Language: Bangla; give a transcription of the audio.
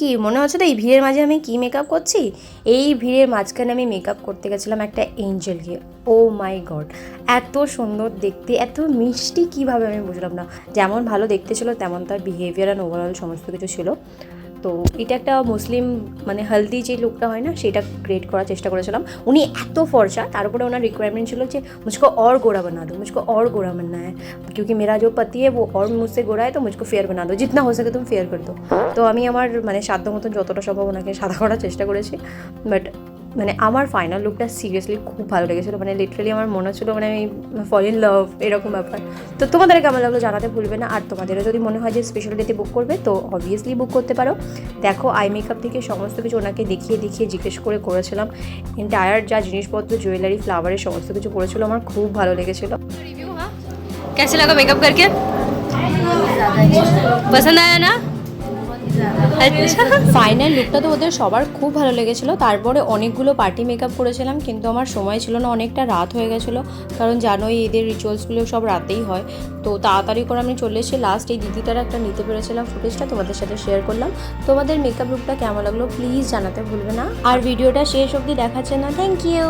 কি মনে হচ্ছে তো এই ভিড়ের মাঝে আমি কি মেকআপ করছি? এই ভিড়ের মাঝখানে আমি মেকআপ করতে গেছিলাম একটা এঞ্জেলকে। ও মাই গড, এত সুন্দর দেখতে, এত মিষ্টি, কীভাবে আমি বুঝলাম না। যেমন ভালো দেখতে ছিল তেমন তার বিহেভিয়ার অ্যান্ড ওভারঅল সমস্ত কিছু ছিল। তো এটা একটা মুসলিম মানে হলদি যে লুকটা হয় না, সেটা ক্রিয়েট করার চেষ্টা করেছিলাম। উনি এত ফর্সা, তার উপরে ওনার রিকোয়ারমেন্ট ছিল যে मुझको और गोरा बना दो, मुझको और गोरा बनना है, क्योंकि मेरा जो पति है वो और मुझसे गोरा है, तो मुझको फेयर बना दो, जितना हो सके तुम फेयर कर दो। তো আমি আমার মানে সাধ্য মতন যতটা সম্ভব ওনাকে সাদা করার চেষ্টা করেছি। বাট মানে আমার ফাইনাল লুকটা সিরিয়াসলি খুব ভালো লেগেছিলো। মানে লিটারালি আমার মনে হচ্ছিলো মানে আমি ফল ইন লাভ এরকম ব্যাপার। তো তোমাদের কেমন লাগলো জানাতে ভুলবে না। আর তোমাদেরও যদি মনে হয় যে স্পেশাল ডেতে বুক করবে তো অবভিয়াসলি বুক করতে পারো। দেখো আই মেকআপ থেকে সমস্ত কিছু ওনাকে দেখিয়ে জিজ্ঞেস করে করেছিলাম। এন্টায়ার যা জিনিসপত্র, জুয়েলারি, ফ্লাওয়ারের সমস্ত কিছু করেছিল, আমার খুব ভালো লেগেছিলো। रिव्यू हाँ कैसे लगा मेकअप करके? पसंद आया ना? আচ্ছা, ফাইনাল লুকটা তো ওদের সবার খুব ভালো লেগেছিলো। তারপরে অনেকগুলো পার্টি মেকআপ করেছিলাম, কিন্তু আমার সময় ছিল না, অনেকটা রাত হয়ে গেছিলো। কারণ জানোই এদের রিচুয়ালসগুলো সব রাতেই হয়। তো তাড়াতাড়ি করে আমি চলে এসেছি। লাস্ট এই দিদিটার একটা নিতে পেরেছিলাম ফুটেজটা, তোমাদের সাথে শেয়ার করলাম। তোমাদের মেকআপ লুকটা কেমন লাগলো প্লিজ জানাতে ভুলবে না। আর ভিডিওটা শেষ অবধি দেখাচ্ছে না, থ্যাংক ইউ।